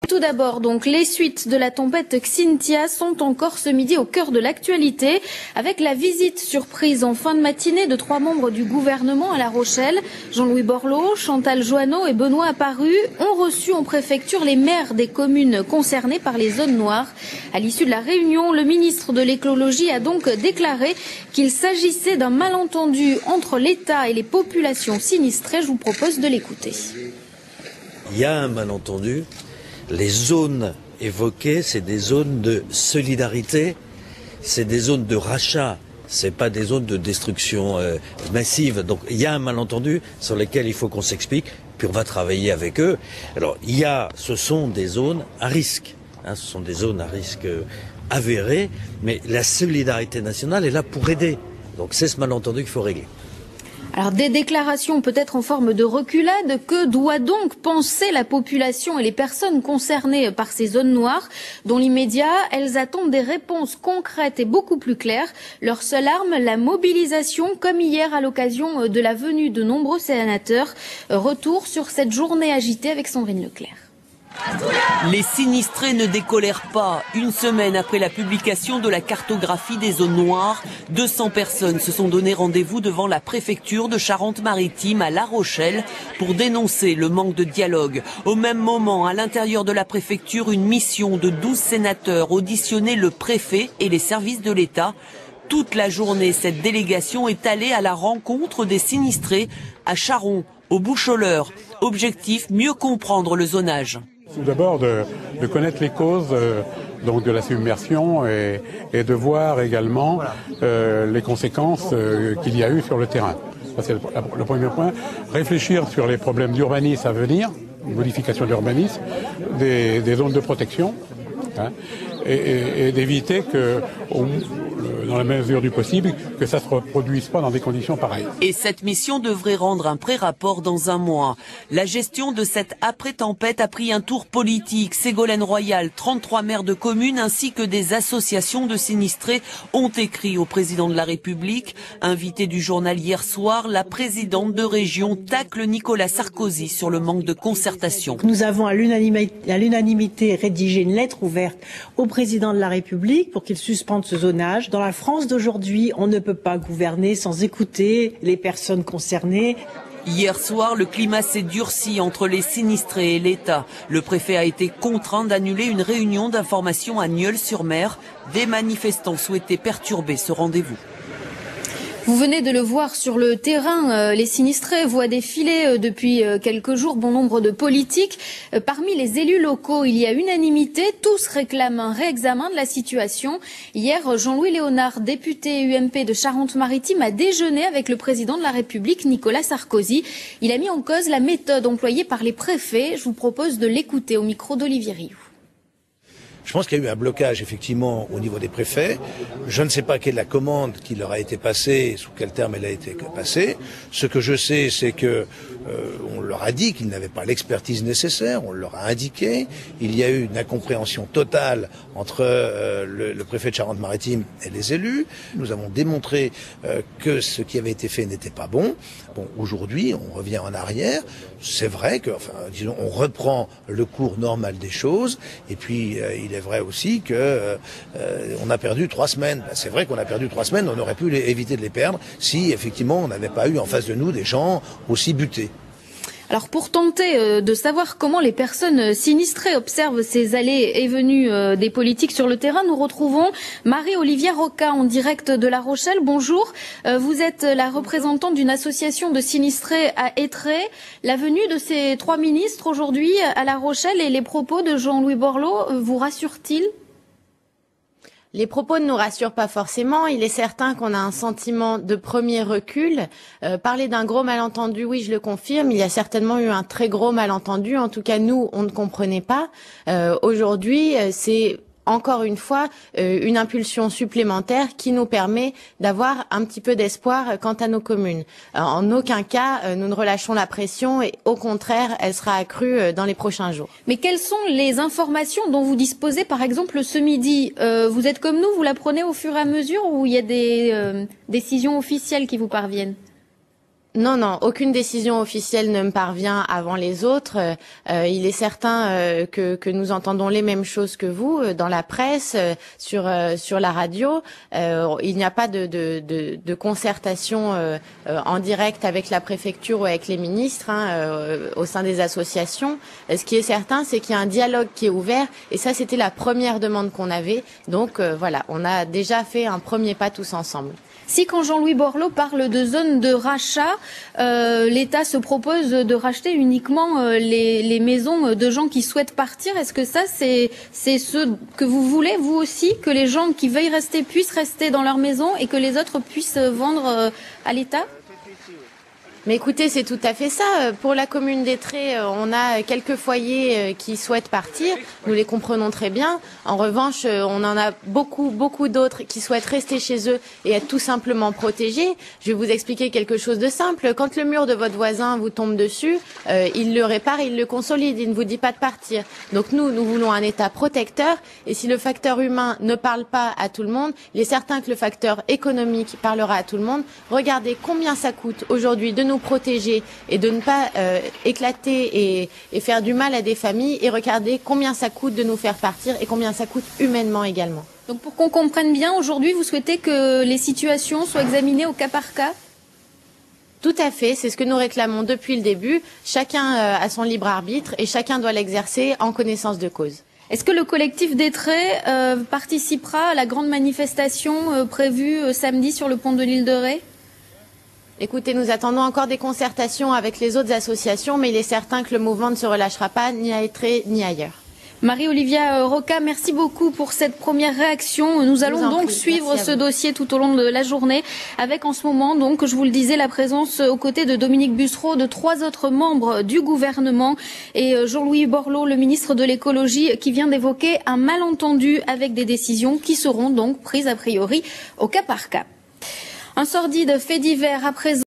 Tout d'abord, donc, les suites de la tempête Xynthia sont encore ce midi au cœur de l'actualité, avec la visite surprise en fin de matinée de 3 membres du gouvernement à La Rochelle. Jean-Louis Borloo, Chantal Joanneau et Benoît Apparu ont reçu en préfecture les maires des communes concernées par les zones noires. À l'issue de la réunion, le ministre de l'écologie a donc déclaré qu'il s'agissait d'un malentendu entre l'État et les populations sinistrées. Je vous propose de l'écouter. Il y a un malentendu. Les zones évoquées, c'est des zones de solidarité, c'est des zones de rachat, c'est pas des zones de destruction massive. Donc il y a un malentendu sur lesquels il faut qu'on s'explique, puis on va travailler avec eux. Alors ce sont des zones à risque, ce sont des zones à risque avéré, mais la solidarité nationale est là pour aider. Donc c'est ce malentendu qu'il faut régler. Alors des déclarations peut-être en forme de reculade, que doit donc penser la population et les personnes concernées par ces zones noires? Dans l'immédiat, elles attendent des réponses concrètes et beaucoup plus claires. Leur seule arme, la mobilisation, comme hier à l'occasion de la venue de nombreux sénateurs. Retour sur cette journée agitée avec Sandrine Leclerc. Les sinistrés ne décolèrent pas. Une semaine après la publication de la cartographie des zones noires, 200 personnes se sont donné rendez-vous devant la préfecture de Charente-Maritime à La Rochelle pour dénoncer le manque de dialogue. Au même moment, à l'intérieur de la préfecture, une mission de 12 sénateurs auditionnait le préfet et les services de l'État. Toute la journée, cette délégation est allée à la rencontre des sinistrés à Charon, au Boucholeur. Objectif, mieux comprendre le zonage. Tout d'abord de connaître les causes donc de la submersion et de voir également les conséquences qu'il y a eu sur le terrain. Ça, c'est le premier point. Réfléchir sur les problèmes d'urbanisme à venir, modification d'urbanisme, des zones de protection, et d'éviter que, dans la mesure du possible, que ça ne se reproduise pas dans des conditions pareilles. Et cette mission devrait rendre un pré-rapport dans un mois. La gestion de cette après-tempête a pris un tour politique. Ségolène Royal, 33 maires de communes ainsi que des associations de sinistrés ont écrit au président de la République. Invitée du journal hier soir, la présidente de région tacle Nicolas Sarkozy sur le manque de concertation. Nous avons à l'unanimité rédigé une lettre ouverte au président de la République pour qu'il suspende ce zonage. Dans la France d'aujourd'hui, on ne peut pas gouverner sans écouter les personnes concernées. Hier soir, le climat s'est durci entre les sinistrés et l'État. Le préfet a été contraint d'annuler une réunion d'information à Nieul-sur-Mer. Des manifestants souhaitaient perturber ce rendez-vous. Vous venez de le voir sur le terrain, les sinistrés voient défiler depuis quelques jours bon nombre de politiques. Parmi les élus locaux, il y a unanimité, tous réclament un réexamen de la situation. Hier, Jean-Louis Léonard, député UMP de Charente-Maritime, a déjeuné avec le président de la République, Nicolas Sarkozy. Il a mis en cause la méthode employée par les préfets. Je vous propose de l'écouter au micro d'Olivier Rioux. Je pense qu'il y a eu un blocage effectivement au niveau des préfets. Je ne sais pas quelle est la commande qui leur a été passée, sous quel terme elle a été passée. Ce que je sais, c'est que on leur a dit qu'ils n'avaient pas l'expertise nécessaire, on leur a indiqué. Il y a eu une incompréhension totale entre le préfet de Charente-Maritime et les élus. Nous avons démontré que ce qui avait été fait n'était pas bon. Bon, aujourd'hui, on revient en arrière. C'est vrai que, disons, on reprend le cours normal des choses. Et puis, il est vrai aussi que on a perdu 3 semaines. C'est vrai qu'on a perdu 3 semaines. On aurait pu éviter de les perdre si, effectivement, on n'avait pas eu en face de nous des gens aussi butés. Alors pour tenter de savoir comment les personnes sinistrées observent ces allées et venues des politiques sur le terrain, nous retrouvons Marie-Olivier Roca en direct de La Rochelle. Bonjour, vous êtes la représentante d'une association de sinistrés à Étré. La venue de ces 3 ministres aujourd'hui à La Rochelle et les propos de Jean-Louis Borloo vous rassurent-ils ? Les propos ne nous rassurent pas forcément. Il est certain qu'on a un sentiment de premier recul. Parler d'un gros malentendu, oui, je le confirme. Il y a certainement eu un très gros malentendu. En tout cas, nous, on ne comprenait pas. Aujourd'hui, c'est encore une fois une impulsion supplémentaire qui nous permet d'avoir un petit peu d'espoir quant à nos communes. En aucun cas, nous ne relâchons la pression et au contraire, elle sera accrue dans les prochains jours. Mais quelles sont les informations dont vous disposez, par exemple, ce midi? Vous êtes comme nous, vous la prenez au fur et à mesure ou il y a des décisions officielles qui vous parviennent? Non, non, aucune décision officielle ne me parvient avant les autres. Il est certain que nous entendons les mêmes choses que vous dans la presse, sur la radio. Il n'y a pas de concertation en direct avec la préfecture ou avec les ministres au sein des associations. Ce qui est certain, c'est qu'il y a un dialogue qui est ouvert, et ça, c'était la première demande qu'on avait. Donc voilà, on a déjà fait un premier pas tous ensemble. Si quand Jean-Louis Borloo parle de zone de rachat, l'État se propose de racheter uniquement les maisons de gens qui souhaitent partir, est-ce que ça c'est ce que vous voulez vous aussi, que les gens qui veuillent rester puissent rester dans leur maison et que les autres puissent vendre à l'État ? Mais écoutez, c'est tout à fait ça. Pour la commune d'Étré, on a quelques foyers qui souhaitent partir. Nous les comprenons très bien. En revanche, on en a beaucoup d'autres qui souhaitent rester chez eux et être tout simplement protégés. Je vais vous expliquer quelque chose de simple. Quand le mur de votre voisin vous tombe dessus, il le répare, il le consolide. Il ne vous dit pas de partir. Donc nous voulons un État protecteur. Et si le facteur humain ne parle pas à tout le monde, il est certain que le facteur économique parlera à tout le monde. Regardez combien ça coûte aujourd'hui de nous protéger et de ne pas éclater et faire du mal à des familles, et regardez combien ça coûte de nous faire partir et combien ça coûte humainement également. Donc pour qu'on comprenne bien, aujourd'hui vous souhaitez que les situations soient examinées au cas par cas ? Tout à fait, c'est ce que nous réclamons depuis le début. Chacun a son libre arbitre et chacun doit l'exercer en connaissance de cause. Est-ce que le collectif d'Étré participera à la grande manifestation prévue samedi sur le pont de l'île de Ré ? Écoutez, nous attendons encore des concertations avec les autres associations, mais il est certain que le mouvement ne se relâchera pas, ni à Étré, ni ailleurs. Marie-Olivia Rocca, merci beaucoup pour cette première réaction. Nous allons donc suivre ce dossier tout au long de la journée, avec en ce moment, donc, je vous le disais, la présence aux côtés de Dominique Bussereau, de 3 autres membres du gouvernement, et Jean-Louis Borloo, le ministre de l'écologie, qui vient d'évoquer un malentendu avec des décisions qui seront donc prises a priori au cas par cas. Un sordide fait divers à présent.